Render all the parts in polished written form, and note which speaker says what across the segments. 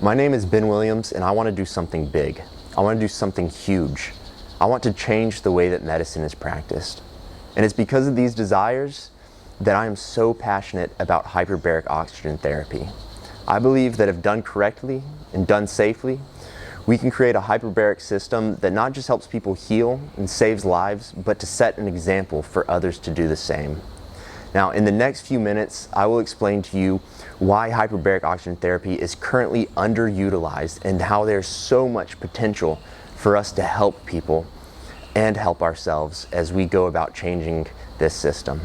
Speaker 1: My name is Ben Williams, and I want to do something big. I want to do something huge. I want to change the way that medicine is practiced. And it's because of these desires that I am so passionate about hyperbaric oxygen therapy. I believe that if done correctly and done safely, we can create a hyperbaric system that not just helps people heal and saves lives, but to set an example for others to do the same. Now, in the next few minutes, I will explain to you why hyperbaric oxygen therapy is currently underutilized and how there's so much potential for us to help people and help ourselves as we go about changing this system.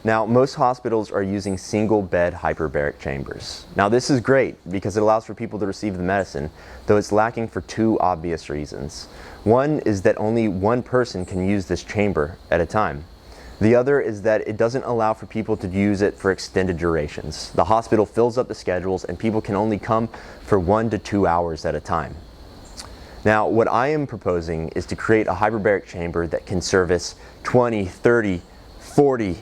Speaker 1: Now, most hospitals are using single bed hyperbaric chambers. Now, this is great because it allows for people to receive the medicine, though it's lacking for two obvious reasons. One is that only one person can use this chamber at a time. The other is that it doesn't allow for people to use it for extended durations. The hospital fills up the schedules and people can only come for 1 to 2 hours at a time. Now, what I am proposing is to create a hyperbaric chamber that can service 20, 30, 40,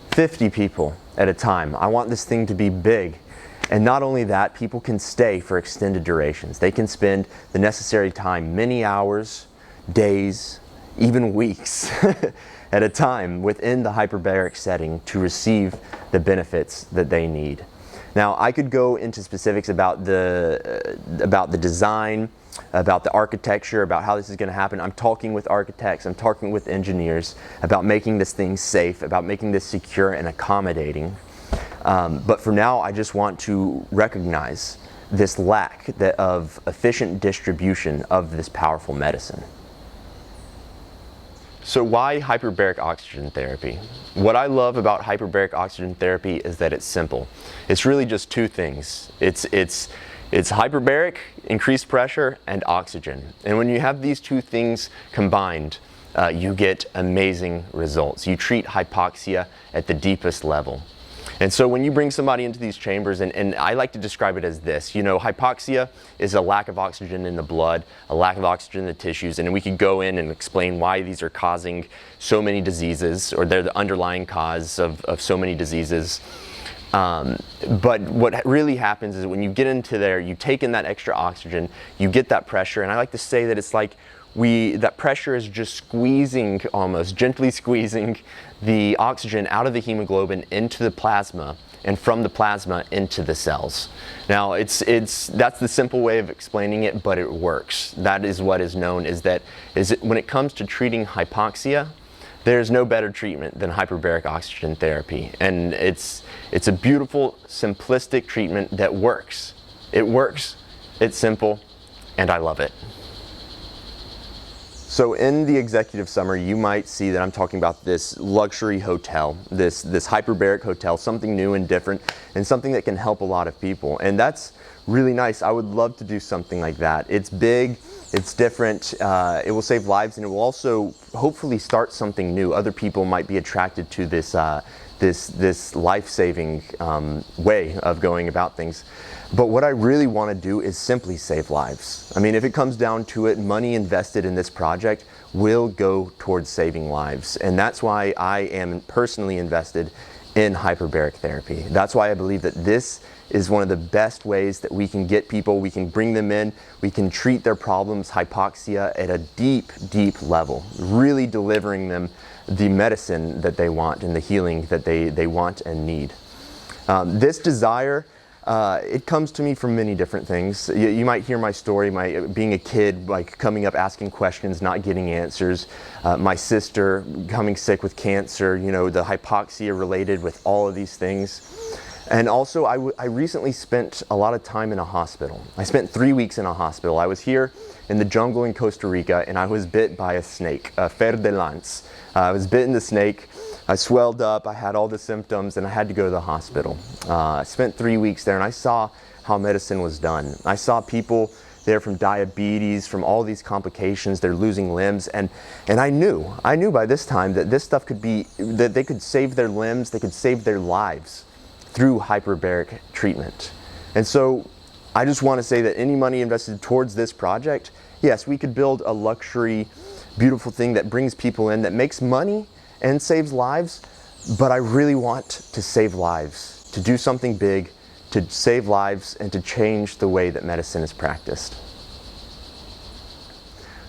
Speaker 1: 50 people at a time. I want this thing to be big. And not only that, people can stay for extended durations. They can spend the necessary time, many hours, days, even weeks at a time within the hyperbaric setting to receive the benefits that they need. Now, I could go into specifics about the design, about the architecture, about how this is going to happen. I'm talking with architects, I'm talking with engineers about making this thing safe, about making this secure and accommodating. But for now, I just want to recognize this lack of efficient distribution of this powerful medicine. So why hyperbaric oxygen therapy? What I love about hyperbaric oxygen therapy is that it's simple. It's really just two things. It's hyperbaric, increased pressure, and oxygen. And when you have these two things combined, you get amazing results. You treat hypoxia at the deepest level. And so when you bring somebody into these chambers, and I like to describe it as this, you know, hypoxia is a lack of oxygen in the blood, a lack of oxygen in the tissues, and we could go in and explain why these are causing so many diseases, or they're the underlying cause of so many diseases. But what really happens is when you get into there, you take in that extra oxygen, you get that pressure, and I like to say that it's like that pressure is just squeezing, almost gently squeezing the oxygen out of the hemoglobin into the plasma, and from the plasma into the cells. Now, that's the simple way of explaining it, but it works. That is what is known when it comes to treating hypoxia, there's no better treatment than hyperbaric oxygen therapy. And it's a beautiful, simplistic treatment that works. It works, it's simple, and I love it. So in the executive summary, you might see that I'm talking about this luxury hotel, this hyperbaric hotel, something new and different, and something that can help a lot of people. And that's really nice. I would love to do something like that. It's big, it's different, it will save lives, and it will also hopefully start something new. Other people might be attracted to this life-saving way of going about things. But what I really want to do is simply save lives. I mean, if it comes down to it, money invested in this project will go towards saving lives. And that's why I am personally invested in hyperbaric therapy. That's why I believe that this is one of the best ways that we can get people, we can bring them in, we can treat their problems, hypoxia, at a deep, deep level, really delivering them the medicine that they want and the healing that they want and need. This desire, it comes to me from many different things. You might hear my story, being a kid, like coming up asking questions, not getting answers. My sister becoming sick with cancer, you know, the hypoxia related with all of these things. And also, I recently spent a lot of time in a hospital. I spent 3 weeks in a hospital. I was here in the jungle in Costa Rica, and I was bit by a snake, a fer de lance. I was bitten the snake. I swelled up, I had all the symptoms, and I had to go to the hospital. I spent 3 weeks there, and I saw how medicine was done. I saw people there from diabetes, from all these complications, they're losing limbs, and I knew by this time that this stuff that they could save their limbs, they could save their lives through hyperbaric treatment. And so I just want to say that any money invested towards this project, yes, we could build a luxury, beautiful thing that brings people in, that makes money and saves lives, but I really want to save lives, to do something big, to save lives and to change the way that medicine is practiced.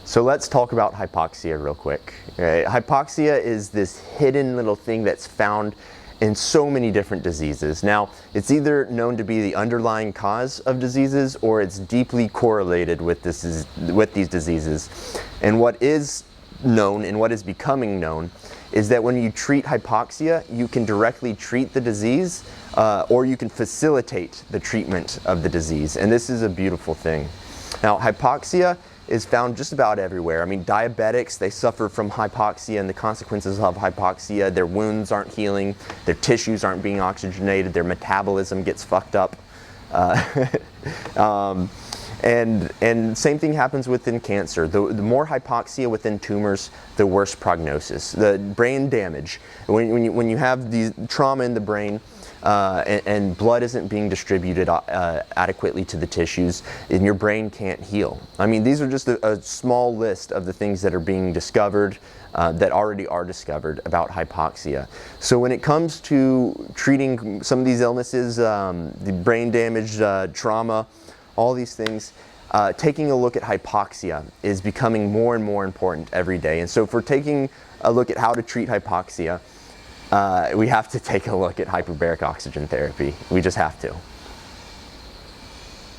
Speaker 1: So let's talk about hypoxia real quick. Hypoxia is this hidden little thing that's found in so many different diseases. Now, it's either known to be the underlying cause of diseases, or it's deeply correlated with these diseases. And what is known and what is becoming known is that when you treat hypoxia, you can directly treat the disease, or you can facilitate the treatment of the disease. And this is a beautiful thing. Now, hypoxia is found just about everywhere. I mean, diabetics, they suffer from hypoxia and the consequences of hypoxia. Their wounds aren't healing, their tissues aren't being oxygenated, their metabolism gets fucked up. And same thing happens within cancer. The more hypoxia within tumors, the worse prognosis. The brain damage, when you have the trauma in the brain, and blood isn't being distributed adequately to the tissues, and your brain can't heal. I mean, these are just a small list of the things that are being discovered, that already are discovered about hypoxia. So when it comes to treating some of these illnesses, the brain damage, trauma, all these things, taking a look at hypoxia is becoming more and more important every day. And so if we're taking a look at how to treat hypoxia, we have to take a look at hyperbaric oxygen therapy. We just have to.